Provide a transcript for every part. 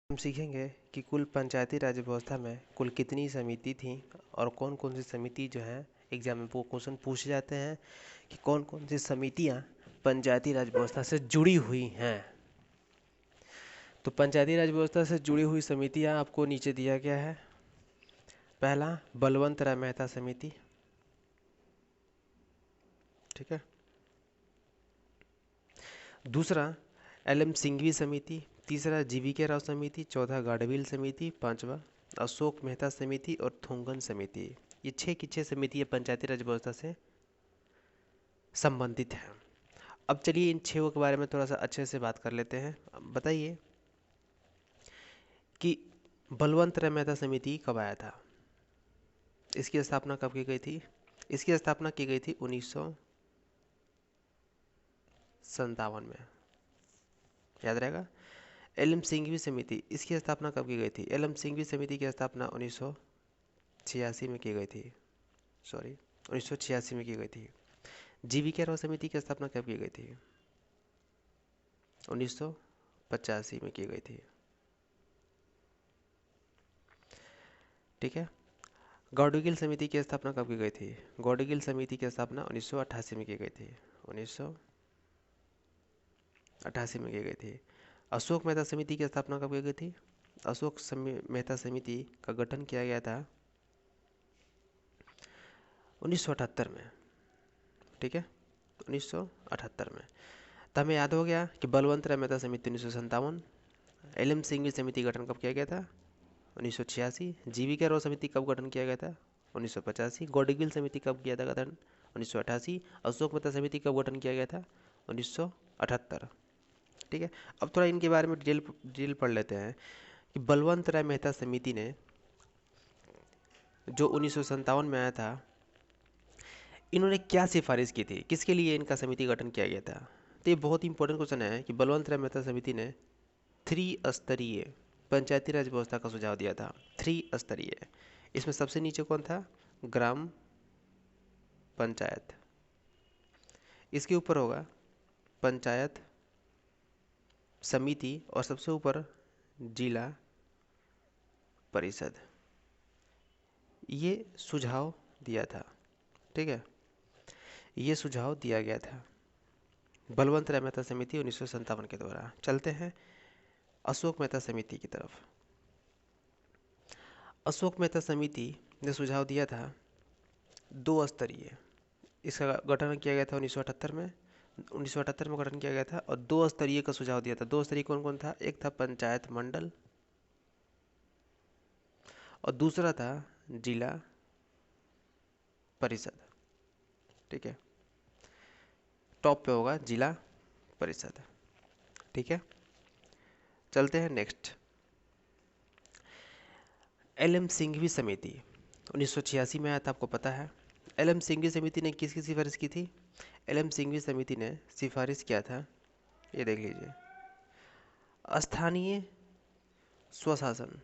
हम सीखेंगे कि कुल पंचायती राज व्यवस्था में कुल कितनी समिति थी और कौन कौन सी समिति जो है एग्जाम में वो क्वेश्चन पूछे जाते हैं कि कौन कौन सी समितियां पंचायती राज व्यवस्था से जुड़ी हुई हैं। तो पंचायती राज व्यवस्था से जुड़ी हुई समितियां आपको नीचे दिया गया है। पहला बलवंत राय मेहता समिति, ठीक है। दूसरा एल.एम. सिंघवी समिति, तीसरा जीवीके राव समिति, चौथा गाडविल समिति, पांचवा अशोक मेहता समिति और थोंगन समिति। ये 6 की 6 समिति पंचायती राज व्यवस्था से संबंधित है। अब चलिए इन 6 के बारे में थोड़ा सा अच्छे से बात कर लेते हैं। अब बताइए कि बलवंत राय मेहता समिति कब आया था, इसकी स्थापना कब की गई थी? इसकी स्थापना की गई थी 1957 में, याद रहेगा। एल.एम. सिंघवी समिति, इसकी स्थापना कब की गई थी? एल.एम. सिंघवी समिति की स्थापना 1986 में की गई थी, 1986 में की गई थी। जीवीके राव समिति की स्थापना कब की गई थी? 1985 में की गई थी, ठीक है। गौडगिल समिति की स्थापना कब की गई थी? गौडगिल समिति की स्थापना 1988 में की गई थी, 1988 में की गई थी। अशोक मेहता समिति की स्थापना कब की गई थी? अशोक मेहता समिति का गठन किया गया था 1978 में, ठीक है, 1978 में। तो हमें याद हो गया कि बलवंत राय मेहता समिति 1957, एल.एम. सिंघवी समिति गठन कब किया गया था? 1986। जीवीके राव समिति कब गठन किया गया था? 1985। गौडगिल समिति कब किया था गठन? 1988। अशोक मेहता समिति कब गठन किया गया था? 1978, ठीक है। अब थोड़ा इनके बारे में डिटेल पढ़ लेते हैं कि बलवंत राय मेहता समिति ने जो 1957 में आया था, इन्होंने क्या सिफारिश की थी, किसके लिए इनका समिति गठन किया गया था? तो ये बहुत इंपॉर्टेंट क्वेश्चन है कि बलवंत राय मेहता समिति ने त्रिस्तरीय पंचायती राज व्यवस्था का सुझाव दिया था। त्रिस्तरीय, इसमें सबसे नीचे कौन था? ग्राम पंचायत, इसके ऊपर होगा पंचायत समिति और सबसे ऊपर जिला परिषद। ये सुझाव दिया था, ठीक है, ये सुझाव दिया गया था बलवंत राय मेहता समिति 1957 के द्वारा। चलते हैं अशोक मेहता समिति की तरफ। अशोक मेहता समिति ने सुझाव दिया था 2 स्तरीय, इसका गठन किया गया था 1978 में, 1978 में गठन किया गया था और 2 स्तरीय का सुझाव दिया था। 2 स्तरीय कौन कौन था? एक था पंचायत मंडल और दूसरा था जिला परिषद, ठीक है। टॉप पे होगा जिला परिषद, ठीक है। चलते हैं नेक्स्ट, एल.एम. सिंघवी समिति 1986 में आया था, आपको पता है। एल.एम. सिंघवी समिति ने किसकी सिफारिश की थी? एल.एम. सिंघवी समिति ने सिफारिश किया था, ये देख लीजिए, स्थानीय स्वशासन,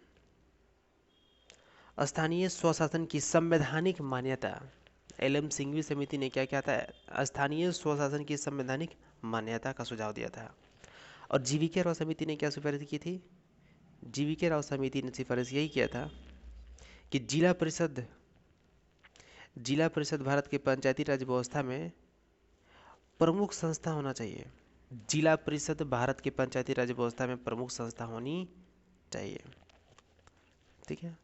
स्थानीय स्वशासन की संवैधानिक मान्यता। एल.एम. सिंघवी समिति ने क्या किया था? स्थानीय स्वशासन की संवैधानिक मान्यता का सुझाव दिया था। और जीवीके राव समिति ने क्या सिफारिश की थी? जीवीके राव समिति ने सिफारिश यही किया था कि जिला परिषद भारत के पंचायती राज व्यवस्था में प्रमुख संस्था होना चाहिए। जिला परिषद भारत के पंचायती राज व्यवस्था में प्रमुख संस्था होनी चाहिए, ठीक है।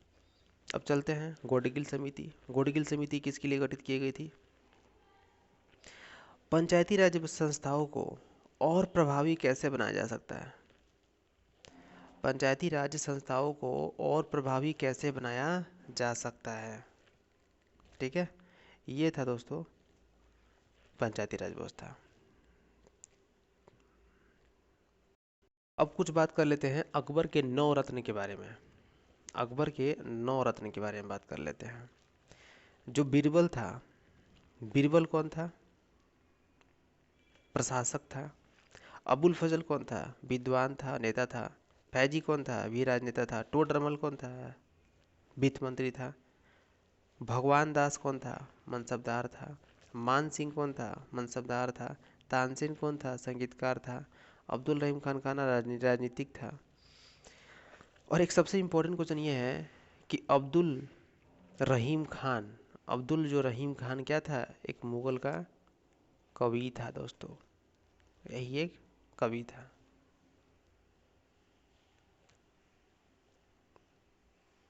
अब चलते हैं गौडगिल समिति। गौडगिल समिति किसके लिए गठित की गई थी? पंचायती राज संस्थाओं को और प्रभावी कैसे बनाया जा सकता है, पंचायती राज संस्थाओं को और प्रभावी कैसे बनाया जा सकता है, ठीक है। ये था दोस्तों पंचायती राज व्यवस्था। अब कुछ बात कर लेते हैं अकबर के 9 रत्न के बारे में। अकबर के 9 रत्न के बारे में बात कर लेते हैं। जो बीरबल था, बीरबल कौन था? प्रशासक था। अबुल फजल कौन था? विद्वान था, नेता था। फैजी कौन था? भी राजनेता था। टोडरमल कौन था? वित्त मंत्री था। भगवान दास कौन था? मनसबदार था। मान सिंह कौन था? मनसबदार था। तानसेन कौन था? संगीतकार था। अब्दुल रहीम खान खाना राजनीतिक था। और एक सबसे इम्पोर्टेंट क्वेश्चन ये है कि अब्दुल रहीम खान, अब्दुल जो रहीम खान क्या था, एक मुगल का कवि था दोस्तों, यही एक कवि था।